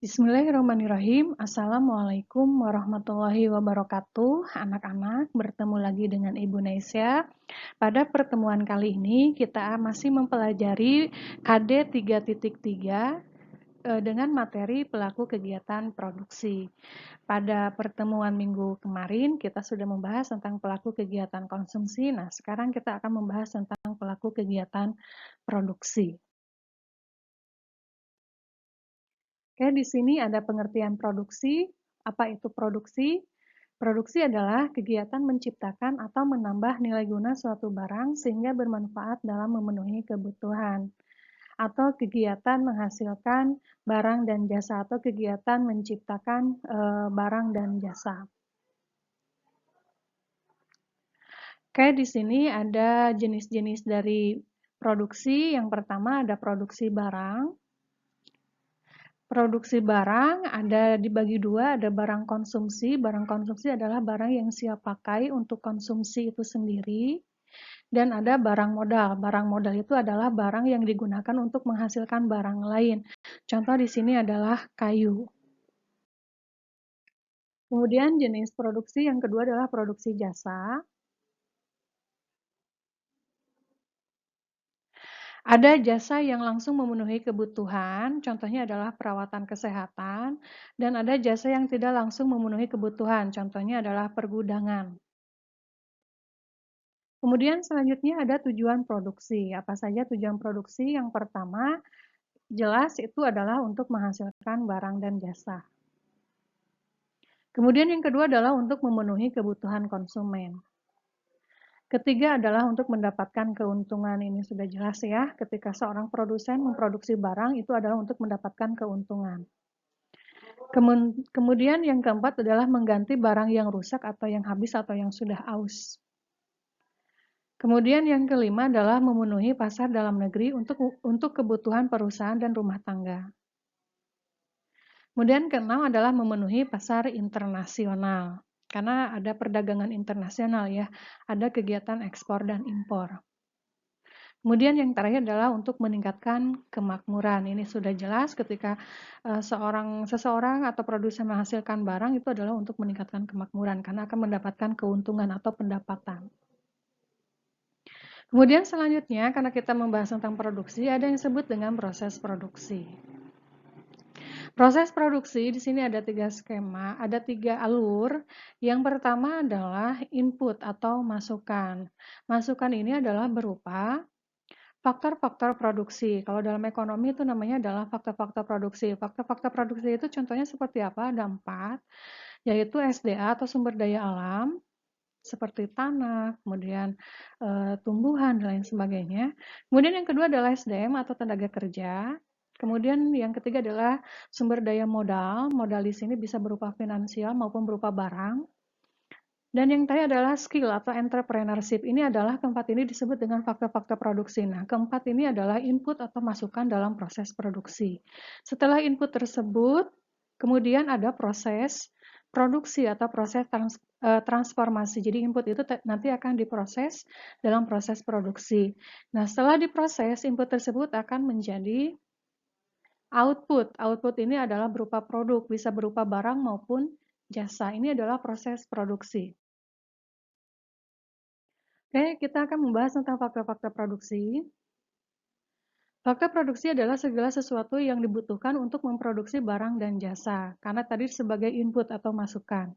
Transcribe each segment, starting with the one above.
Bismillahirrahmanirrahim. Assalamualaikum warahmatullahi wabarakatuh. Anak-anak, bertemu lagi dengan Ibu Naisya. Pada pertemuan kali ini kita masih mempelajari KD 3.3 dengan materi pelaku kegiatan produksi. Pada pertemuan minggu kemarin kita sudah membahas tentang pelaku kegiatan konsumsi. Nah, sekarang kita akan membahas tentang pelaku kegiatan produksi. Oke, di sini ada pengertian produksi. Apa itu produksi? Produksi adalah kegiatan menciptakan atau menambah nilai guna suatu barang sehingga bermanfaat dalam memenuhi kebutuhan. Atau kegiatan menghasilkan barang dan jasa atau kegiatan menciptakan barang dan jasa. Oke, di sini ada jenis-jenis dari produksi. Yang pertama ada produksi barang. Produksi barang ada dibagi dua, ada barang konsumsi. Barang konsumsi adalah barang yang siap pakai untuk konsumsi itu sendiri. Dan ada barang modal. Barang modal itu adalah barang yang digunakan untuk menghasilkan barang lain. Contoh di sini adalah kayu. Kemudian jenis produksi yang kedua adalah produksi jasa. Ada jasa yang langsung memenuhi kebutuhan, contohnya adalah perawatan kesehatan, dan ada jasa yang tidak langsung memenuhi kebutuhan, contohnya adalah pergudangan. Kemudian selanjutnya ada tujuan produksi. Apa saja tujuan produksi? Yang pertama, jelas itu adalah untuk menghasilkan barang dan jasa. Kemudian yang kedua adalah untuk memenuhi kebutuhan konsumen. Ketiga adalah untuk mendapatkan keuntungan. Ini sudah jelas ya, ketika seorang produsen memproduksi barang itu adalah untuk mendapatkan keuntungan. Kemudian yang keempat adalah mengganti barang yang rusak atau yang habis atau yang sudah aus. Kemudian yang kelima adalah memenuhi pasar dalam negeri untuk kebutuhan perusahaan dan rumah tangga. Kemudian keenam adalah memenuhi pasar internasional. Karena ada perdagangan internasional ya, ada kegiatan ekspor dan impor. Kemudian yang terakhir adalah untuk meningkatkan kemakmuran. Ini sudah jelas ketika seseorang atau produsen menghasilkan barang itu adalah untuk meningkatkan kemakmuran karena akan mendapatkan keuntungan atau pendapatan. Kemudian selanjutnya karena kita membahas tentang produksi, ada yang disebut dengan proses produksi. Proses produksi di sini ada 3 skema, ada 3 alur. Yang pertama adalah input atau masukan. Masukan ini adalah berupa faktor-faktor produksi. Kalau dalam ekonomi itu namanya adalah faktor-faktor produksi. Faktor-faktor produksi itu contohnya seperti apa? Ada 4, yaitu SDA atau sumber daya alam, seperti tanah, kemudian tumbuhan, dan lain sebagainya. Kemudian yang kedua adalah SDM atau tenaga kerja. Kemudian yang ketiga adalah sumber daya modal. Modal di sini bisa berupa finansial maupun berupa barang. Dan yang terakhir adalah skill atau entrepreneurship. Ini adalah keempat ini disebut dengan faktor-faktor produksi. Nah, keempat ini adalah input atau masukan dalam proses produksi. Setelah input tersebut, kemudian ada proses produksi atau proses transformasi. Jadi input itu nanti akan diproses dalam proses produksi. Nah, setelah diproses, input tersebut akan menjadi output. Output ini adalah berupa produk, bisa berupa barang maupun jasa. Ini adalah proses produksi. Oke, kita akan membahas tentang faktor-faktor produksi. Faktor produksi adalah segala sesuatu yang dibutuhkan untuk memproduksi barang dan jasa, karena tadi sebagai input atau masukan.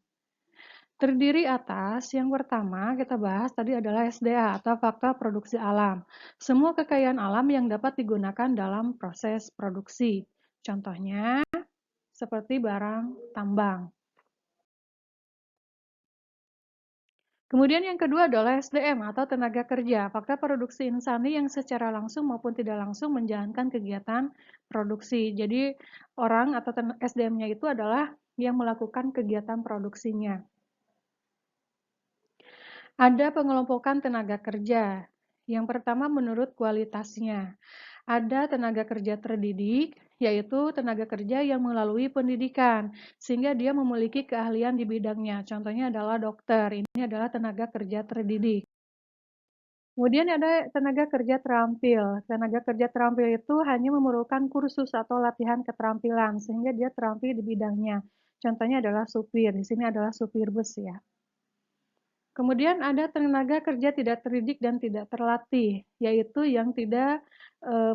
Terdiri atas, yang pertama kita bahas tadi adalah SDA atau faktor produksi alam. Semua kekayaan alam yang dapat digunakan dalam proses produksi. Contohnya, seperti barang tambang. Kemudian yang kedua adalah SDM atau tenaga kerja, faktor produksi insani yang secara langsung maupun tidak langsung menjalankan kegiatan produksi. Jadi orang atau SDM-nya itu adalah yang melakukan kegiatan produksinya. Ada pengelompokan tenaga kerja. Yang pertama menurut kualitasnya. Ada tenaga kerja terdidik, yaitu tenaga kerja yang melalui pendidikan, sehingga dia memiliki keahlian di bidangnya. Contohnya adalah dokter, ini adalah tenaga kerja terdidik. Kemudian ada tenaga kerja terampil. Tenaga kerja terampil itu hanya memerlukan kursus atau latihan keterampilan sehingga dia terampil di bidangnya. Contohnya adalah supir. Di sini adalah supir bus ya. Kemudian ada tenaga kerja tidak terdidik dan tidak terlatih, yaitu yang tidak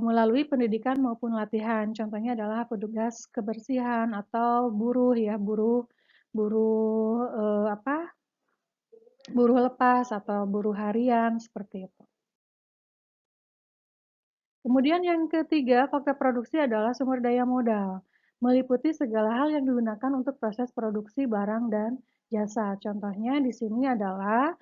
melalui pendidikan maupun latihan. Contohnya adalah petugas kebersihan atau buruh ya, buruh buruh apa? Buruh lepas atau buruh harian seperti itu. Kemudian yang ketiga, faktor produksi adalah sumber daya modal, meliputi segala hal yang digunakan untuk proses produksi barang dan jasa. Contohnya di sini adalah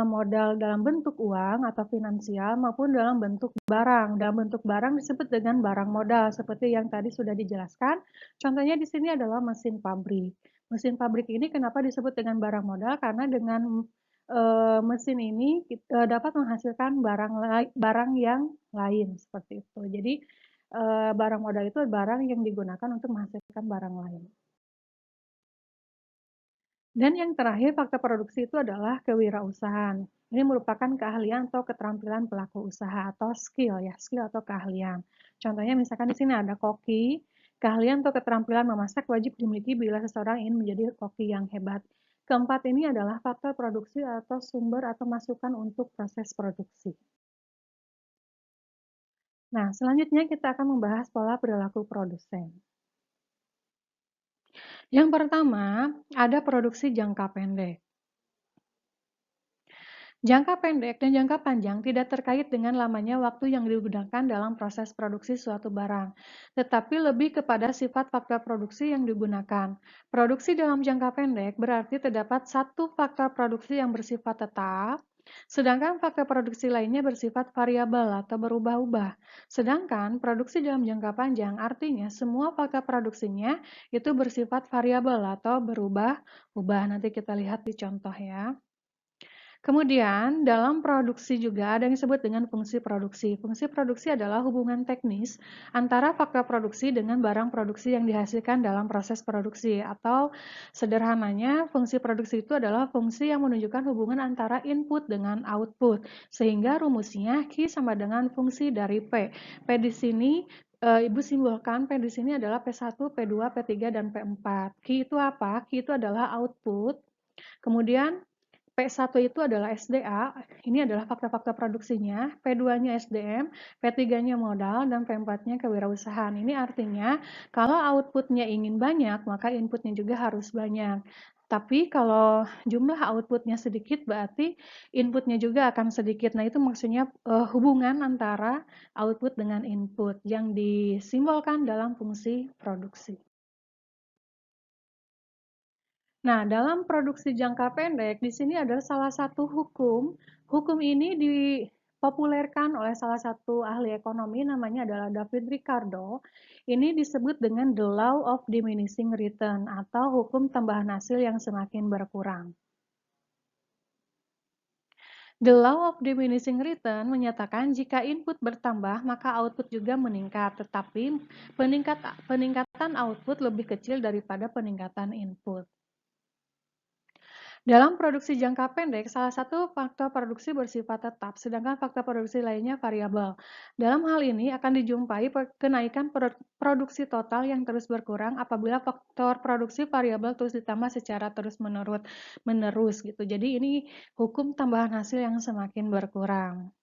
modal dalam bentuk uang atau finansial maupun dalam bentuk barang. Dalam bentuk barang disebut dengan barang modal seperti yang tadi sudah dijelaskan. Contohnya di sini adalah mesin pabrik. Mesin pabrik ini kenapa disebut dengan barang modal? Karena dengan mesin ini dapat menghasilkan barang yang lain seperti itu. Jadi barang modal itu barang yang digunakan untuk menghasilkan barang lain. Dan yang terakhir faktor produksi itu adalah kewirausahaan. Ini merupakan keahlian atau keterampilan pelaku usaha atau skill ya, skill atau keahlian. Contohnya misalkan di sini ada koki, keahlian atau keterampilan memasak wajib dimiliki bila seseorang ingin menjadi koki yang hebat. Keempat ini adalah faktor produksi atau sumber atau masukan untuk proses produksi. Nah, selanjutnya kita akan membahas pola perilaku produsen. Yang pertama, ada produksi jangka pendek. Jangka pendek dan jangka panjang tidak terkait dengan lamanya waktu yang digunakan dalam proses produksi suatu barang, tetapi lebih kepada sifat faktor produksi yang digunakan. Produksi dalam jangka pendek berarti terdapat satu faktor produksi yang bersifat tetap, sedangkan faktor produksi lainnya bersifat variabel atau berubah-ubah. Sedangkan produksi dalam jangka panjang artinya semua faktor produksinya itu bersifat variabel atau berubah-ubah. Nanti kita lihat di contoh ya. Kemudian, dalam produksi juga ada yang disebut dengan fungsi produksi. Fungsi produksi adalah hubungan teknis antara faktor produksi dengan barang produksi yang dihasilkan dalam proses produksi. Atau sederhananya, fungsi produksi itu adalah fungsi yang menunjukkan hubungan antara input dengan output. Sehingga rumusnya Q sama dengan fungsi dari P. P di sini Ibu simbolkan P di sini adalah P1, P2, P3, dan P4. Q itu apa? Q itu adalah output. Kemudian P1 itu adalah SDA, ini adalah fakta-fakta produksinya, P2-nya SDM, P3-nya modal, dan P4-nya kewirausahaan. Ini artinya kalau outputnya ingin banyak, maka inputnya juga harus banyak. Tapi kalau jumlah outputnya sedikit, berarti inputnya juga akan sedikit. Nah, itu maksudnya hubungan antara output dengan input yang disimbolkan dalam fungsi produksi. Nah, dalam produksi jangka pendek, di sini adalah salah satu hukum. Hukum ini dipopulerkan oleh salah satu ahli ekonomi, namanya adalah David Ricardo. Ini disebut dengan the law of diminishing return atau hukum tambahan hasil yang semakin berkurang. The law of diminishing return menyatakan jika input bertambah, maka output juga meningkat, tetapi peningkatan output lebih kecil daripada peningkatan input. Dalam produksi jangka pendek, salah satu faktor produksi bersifat tetap, sedangkan faktor produksi lainnya variabel. Dalam hal ini akan dijumpai kenaikan produksi total yang terus berkurang apabila faktor produksi variabel terus ditambah secara terus-menerus gitu. Jadi ini hukum tambahan hasil yang semakin berkurang.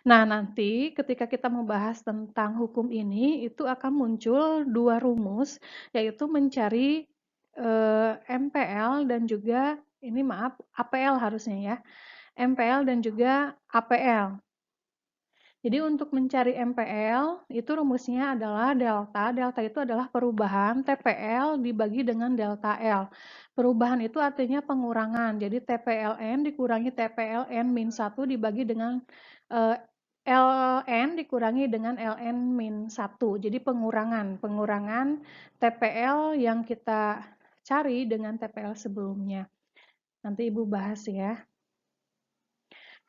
Nah, nanti ketika kita membahas tentang hukum ini, itu akan muncul dua rumus, yaitu mencari MPL dan juga ini maaf APL harusnya ya. MPL dan juga APL. Jadi untuk mencari MPL itu rumusnya adalah delta. Delta itu adalah perubahan TPL dibagi dengan delta L. Perubahan itu artinya pengurangan. Jadi TPLN dikurangi TPLN min 1 dibagi dengan LN dikurangi dengan LN min 1. Jadi pengurangan TPL yang kita cari dengan TPL sebelumnya. Nanti Ibu bahas ya.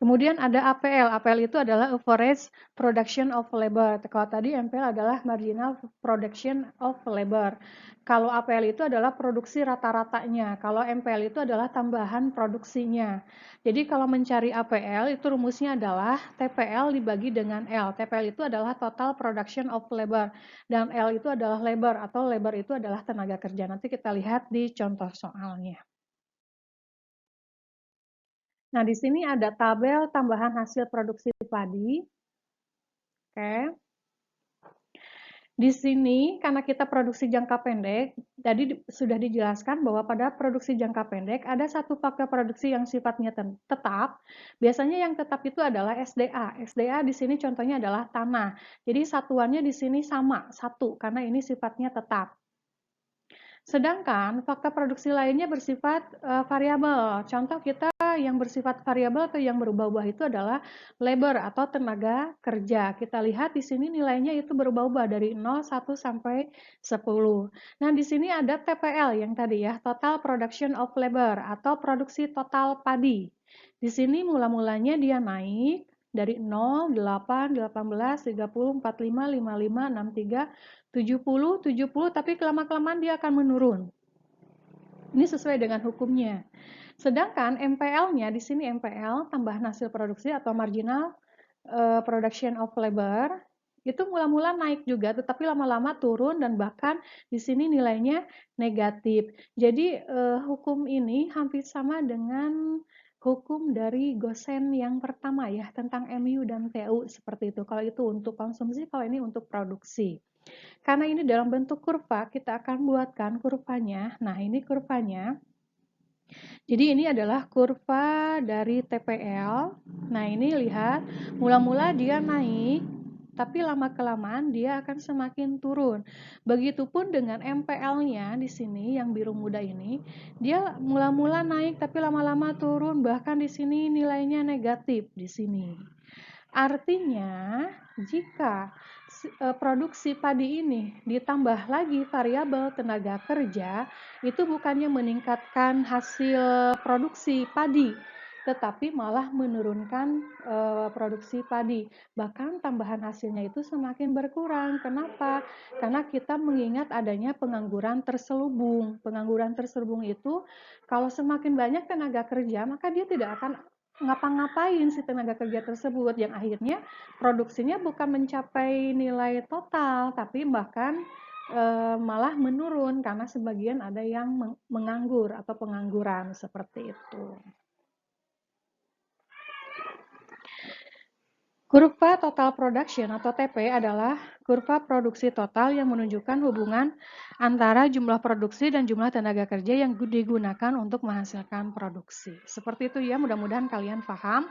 Kemudian ada APL. APL itu adalah average production of labor. Kalau tadi MPL adalah marginal production of labor. Kalau APL itu adalah produksi rata-ratanya. Kalau MPL itu adalah tambahan produksinya. Jadi kalau mencari APL itu rumusnya adalah TPL dibagi dengan L. TPL itu adalah total production of labor. Dan L itu adalah labor atau labor itu adalah tenaga kerja. Nanti kita lihat di contoh soalnya. Nah, di sini ada tabel tambahan hasil produksi padi. Oke. Di sini, karena kita produksi jangka pendek, tadi sudah dijelaskan bahwa pada produksi jangka pendek ada satu faktor produksi yang sifatnya tetap. Biasanya yang tetap itu adalah SDA. SDA di sini contohnya adalah tanah. Jadi satuannya di sini sama, satu, karena ini sifatnya tetap. Sedangkan faktor produksi lainnya bersifat variabel. Contoh kita yang bersifat variabel atau yang berubah-ubah itu adalah labor atau tenaga kerja. Kita lihat di sini nilainya itu berubah-ubah dari 0, 1 sampai 10. Nah, di sini ada TPL yang tadi ya, total production of labor atau produksi total padi. Di sini mula-mulanya dia naik dari 0, 8, 18, 30, 45, 55, 63, 70, 70, tapi kelama-kelamaan dia akan menurun. Ini sesuai dengan hukumnya. Sedangkan MPL-nya, di sini MPL, tambahan hasil produksi atau marginal production of labor, itu mula-mula naik juga, tetapi lama-lama turun dan bahkan di sini nilainya negatif. Jadi hukum ini hampir sama dengan hukum dari Gosen yang pertama ya, tentang MU dan TU seperti itu. Kalau itu untuk konsumsi, kalau ini untuk produksi. Karena ini dalam bentuk kurva, kita akan buatkan kurvanya. Nah, ini kurvanya. Jadi ini adalah kurva dari TPL. Nah, ini lihat, mula-mula dia naik, tapi lama-kelamaan dia akan semakin turun. Begitupun dengan MPL-nya di sini, yang biru muda ini, dia mula-mula naik, tapi lama-lama turun, bahkan di sini nilainya negatif di sini. Artinya, jika produksi padi ini ditambah lagi variabel tenaga kerja, itu bukannya meningkatkan hasil produksi padi, tetapi malah menurunkan produksi padi. Bahkan tambahan hasilnya itu semakin berkurang. Kenapa? Karena kita mengingat adanya pengangguran terselubung. Pengangguran terselubung itu kalau semakin banyak tenaga kerja, maka dia tidak akan ngapa-ngapain si tenaga kerja tersebut, yang akhirnya produksinya bukan mencapai nilai total, tapi bahkan malah menurun karena sebagian ada yang menganggur atau pengangguran seperti itu. Kurva total production atau TP adalah kurva produksi total yang menunjukkan hubungan antara jumlah produksi dan jumlah tenaga kerja yang digunakan untuk menghasilkan produksi. Seperti itu ya, mudah-mudahan kalian paham.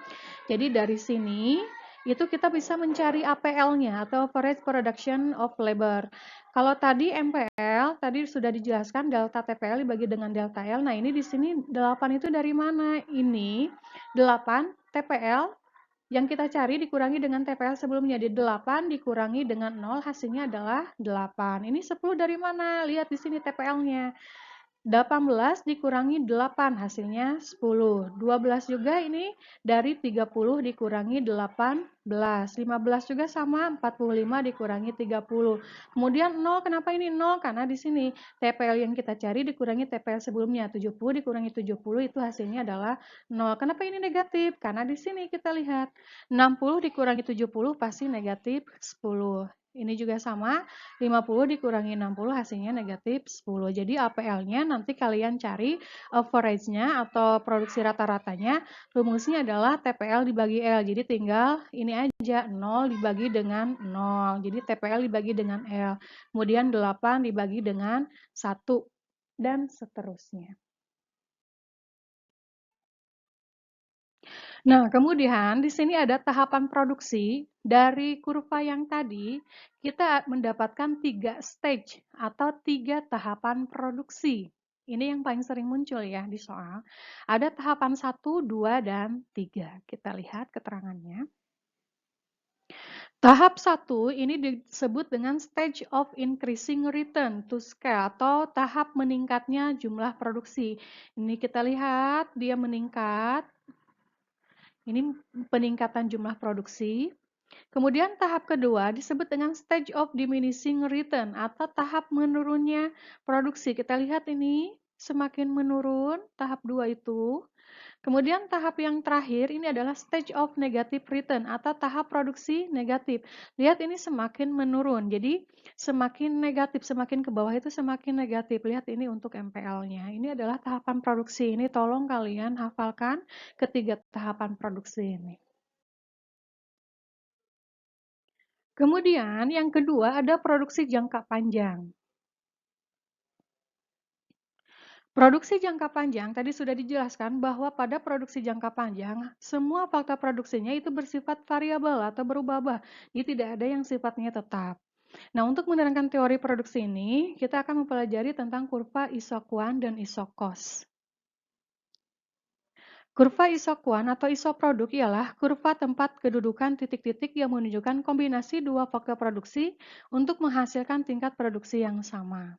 Jadi dari sini itu kita bisa mencari APL-nya atau average production of labor. Kalau tadi MPL, tadi sudah dijelaskan delta TPL dibagi dengan delta L. Nah, ini di sini 8 itu dari mana? Ini 8 TPL yang kita cari dikurangi dengan TPL sebelumnya. Di 8 dikurangi dengan 0 hasilnya adalah 8. Ini 10 dari mana? Lihat di sini TPL-nya. 18 dikurangi 8 hasilnya 10. 12 juga ini dari 30 dikurangi 18. 15 juga sama, 45 dikurangi 30. Kemudian 0, kenapa ini 0? Karena di sini TPL yang kita cari dikurangi TPL sebelumnya. 70 dikurangi 70 itu hasilnya adalah 0. Kenapa ini negatif? Karena di sini kita lihat 60 dikurangi 70 pasti negatif 10. Ini juga sama, 50 dikurangi 60 hasilnya negatif 10. Jadi APL-nya nanti kalian cari average-nya atau produksi rata-ratanya. Rumusnya adalah TPL dibagi L. Jadi tinggal ini aja, 0 dibagi dengan 0. Jadi TPL dibagi dengan L. Kemudian 8 dibagi dengan 1 dan seterusnya. Nah, kemudian di sini ada tahapan produksi. Dari kurva yang tadi, kita mendapatkan 3 stage atau 3 tahapan produksi. Ini yang paling sering muncul ya di soal. Ada tahapan 1, 2, dan 3. Kita lihat keterangannya. Tahap 1 ini disebut dengan stage of increasing return to scale atau tahap meningkatnya jumlah produksi. Ini kita lihat dia meningkat. Ini peningkatan jumlah produksi. Kemudian tahap kedua disebut dengan stage of diminishing return atau tahap menurunnya produksi. Kita lihat ini semakin menurun tahap 2 itu. Kemudian tahap yang terakhir ini adalah stage of negative return atau tahap produksi negatif. Lihat ini semakin menurun. Jadi semakin negatif, semakin ke bawah itu semakin negatif. Lihat ini untuk MPL-nya. Ini adalah tahapan produksi. Ini tolong kalian hafalkan ketiga tahapan produksi ini. Kemudian yang kedua ada produksi jangka panjang. Produksi jangka panjang tadi sudah dijelaskan bahwa pada produksi jangka panjang, semua faktor produksinya itu bersifat variabel atau berubah-ubah. Jadi tidak ada yang sifatnya tetap. Nah, untuk menerangkan teori produksi ini, kita akan mempelajari tentang kurva isokuan dan isokos. Kurva isokuan atau isoproduk ialah kurva tempat kedudukan titik-titik yang menunjukkan kombinasi dua faktor produksi untuk menghasilkan tingkat produksi yang sama.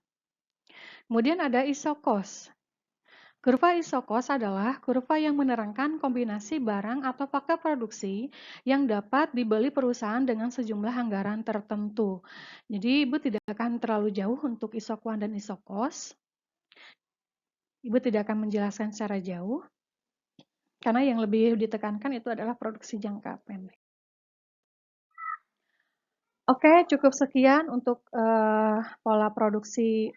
Kemudian ada isokos. Kurva isokos adalah kurva yang menerangkan kombinasi barang atau faktor produksi yang dapat dibeli perusahaan dengan sejumlah anggaran tertentu. Jadi Ibu tidak akan terlalu jauh untuk isokuan dan isokos. Ibu tidak akan menjelaskan secara jauh, karena yang lebih ditekankan itu adalah produksi jangka pendek. Oke, cukup sekian untuk pola produksi,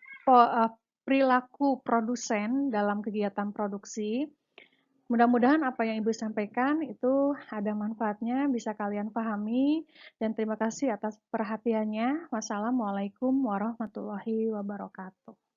perilaku produsen dalam kegiatan produksi. Mudah-mudahan apa yang Ibu sampaikan itu ada manfaatnya, bisa kalian pahami, dan terima kasih atas perhatiannya. Wassalamualaikum warahmatullahi wabarakatuh.